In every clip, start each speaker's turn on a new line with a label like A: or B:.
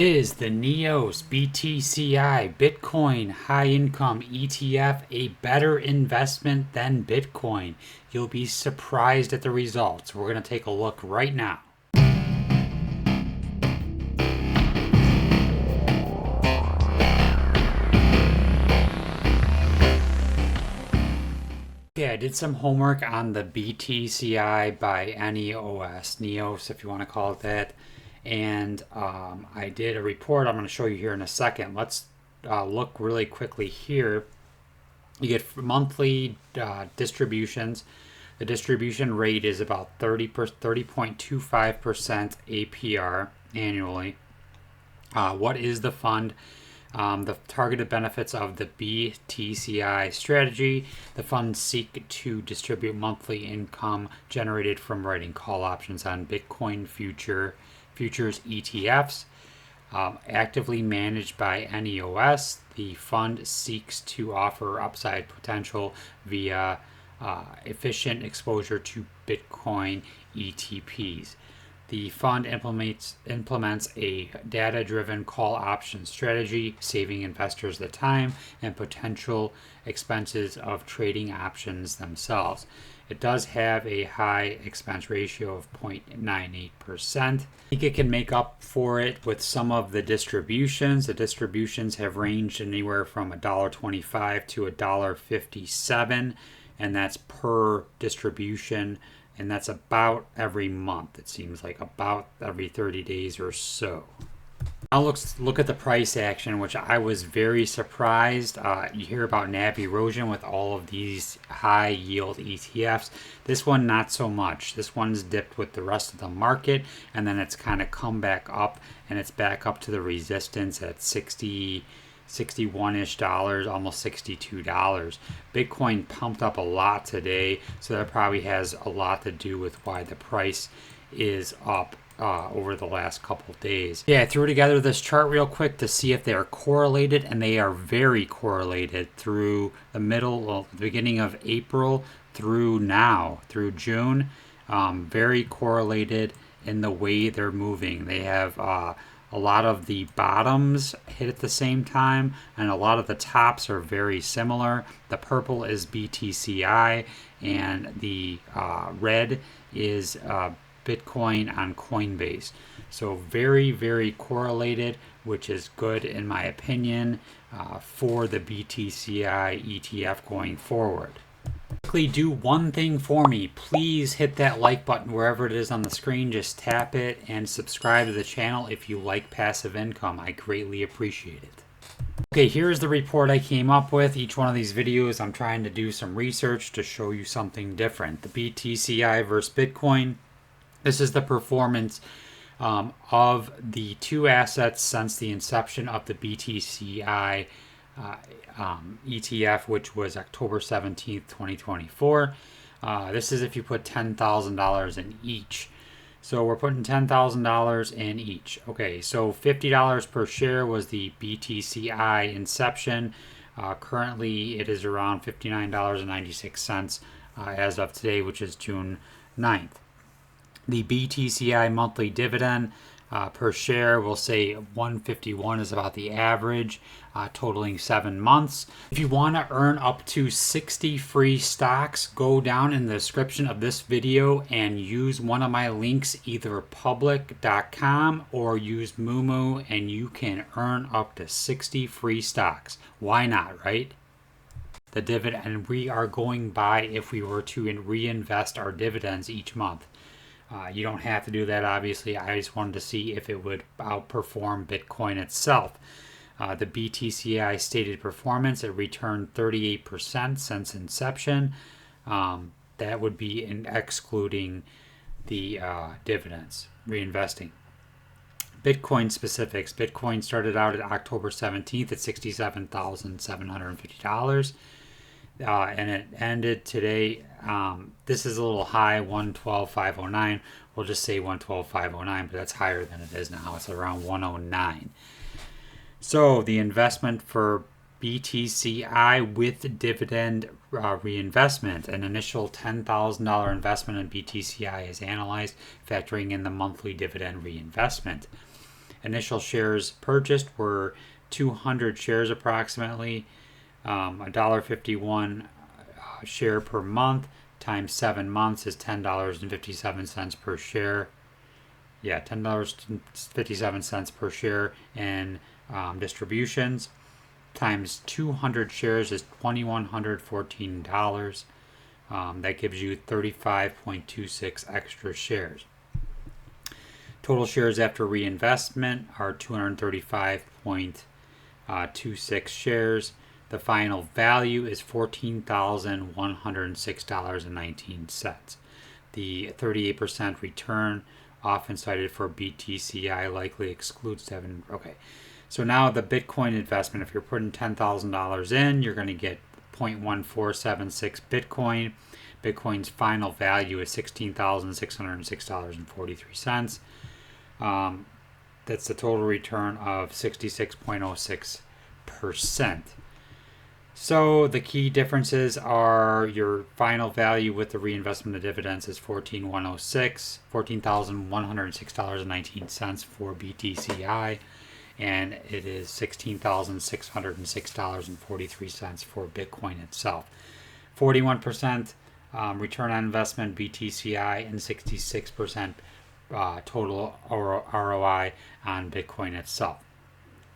A: Is the NEOS BTCI Bitcoin High Income ETF a better investment than Bitcoin? You'll be surprised at the results. We're going to take a look right now. Okay, I did some homework on the BTCI by NEOS, if you want to call it that. And I did a report I'm going to show you here in a second. Let's look really quickly here. You get monthly distributions. The distribution rate is about 30.25% APR annually. What is the fund? The targeted benefits of the BTCI strategy. The funds seek to distribute monthly income generated from writing call options on Bitcoin futures ETFs. Actively managed by NEOS, the fund seeks to offer upside potential via efficient exposure to Bitcoin ETPs. The fund implements a data-driven call option strategy, saving investors the time and potential expenses of trading options themselves. It does have a high expense ratio of 0.98%. I think it can make up for it with some of the distributions. The distributions have ranged anywhere from $1.25 to $1.57, and that's per distribution. And that's about every month. It seems like about every 30 days or so. Now let's look at the price action, which I was very surprised. You hear about NAV erosion with all of these high yield ETFs. This one, not so much. This one's dipped with the rest of the market, and then it's kind of come back up, and it's back up to the resistance at 61-ish dollars, almost $62. Bitcoin pumped up a lot today, so that probably has a lot to do with why the price is up over the last couple days. Yeah, I threw together this chart real quick to see if they are correlated, and they are very correlated through the beginning of April through now, through June. Very correlated in the way they're moving. They have a lot of the bottoms hit at the same time, and a lot of the tops are very similar. The purple is BTCI, and the red is Bitcoin on Coinbase. So very, very correlated, which is good in my opinion for the BTCI ETF going forward. Quickly do one thing for me. Please hit that like button wherever it is on the screen. Just tap it and subscribe to the channel if you like passive income. I greatly appreciate it. Okay, here's the report I came up with. Each one of these videos I'm trying to do some research to show you something different. The BTCI versus Bitcoin. This is the performance of the two assets since the inception of the BTCI ETF, which was October 17th, 2024. This is if you put $10,000 in each. So we're putting $10,000 in each. Okay, so $50 per share was the BTCI inception. Currently, it is around $59.96 as of today, which is June 9th. The BTCI monthly dividend per share, we'll say 151 is about the average, totaling 7 months. If you want to earn up to 60 free stocks, go down in the description of this video and use one of my links, either public.com or use Moomoo, and you can earn up to 60 free stocks. Why not, right? The dividend we are going by if we were to reinvest our dividends each month. You don't have to do that, obviously. I just wanted to see if it would outperform Bitcoin itself. The BTCI stated performance, it returned 38% since inception. That would be excluding the dividends, reinvesting. Bitcoin specifics. Bitcoin started out at October 17th at $67,750. And it ended today. This is a little high, 112,509. We'll just say 112,509, but that's higher than it is now. It's around 109. So the investment for BTCI with dividend reinvestment, an initial $10,000 investment in BTCI is analyzed, factoring in the monthly dividend reinvestment. Initial shares purchased were 200 shares approximately, $1.51 share per month times 7 months is $10.57 per share. Yeah, $10.57 per share in distributions times 200 shares is $2,114. That gives you 35.26 extra shares. Total shares after reinvestment are 235.26 shares. The final value is $14,106.19. The 38% return, often cited for BTCI, likely excludes Devin. Okay, so now the Bitcoin investment, if you're putting $10,000 in, you're going to get 0.1476 Bitcoin. Bitcoin's final value is $16,606.43. That's the total return of 66.06%. So the key differences are your final value with the reinvestment of dividends is $14,106.19 for BTCI, and it is $16,606.43 for Bitcoin itself. 41% return on investment BTCI and 66% total ROI on Bitcoin itself.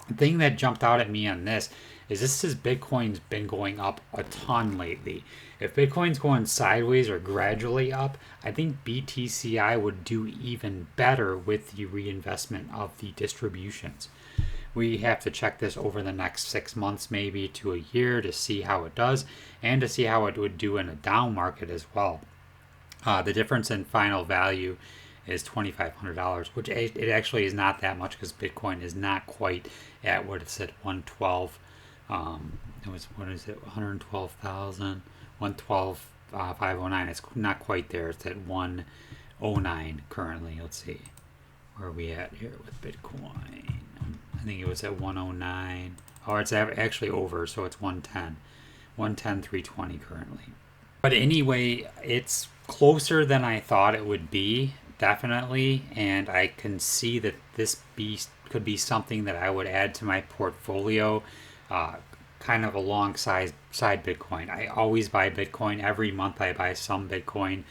A: The thing that jumped out at me on this is Bitcoin's been going up a ton lately. If Bitcoin's going sideways or gradually up, I think BTCI would do even better with the reinvestment of the distributions. We have to check this over the next 6 months, maybe to a year, to see how it does and to see how it would do in a down market as well. The difference in final value is $2,500, which it actually is not that much because Bitcoin is not quite at what it's at 112. It was, what is it, 112,000, 112,509. It's not quite there. It's at 109 currently. Let's see, where are we at here with Bitcoin? I think it was at 109. Oh, it's actually over, so it's 110. 110,320 currently. But anyway, it's closer than I thought it would be, definitely, and I can see that this could be something that I would add to my portfolio, kind of alongside Bitcoin. I always buy Bitcoin. Every month I buy some Bitcoin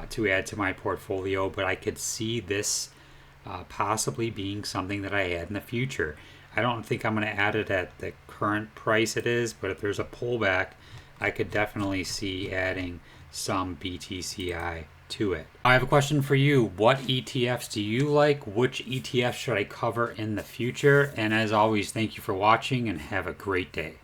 A: to add to my portfolio, but I could see this possibly being something that I add in the future. I don't think I'm going to add it at the current price it is, but if there's a pullback, I could definitely see adding some BTCI to it. I have a question for you. What ETFs do you like? Which ETFs should I cover in the future? And as always, thank you for watching and have a great day.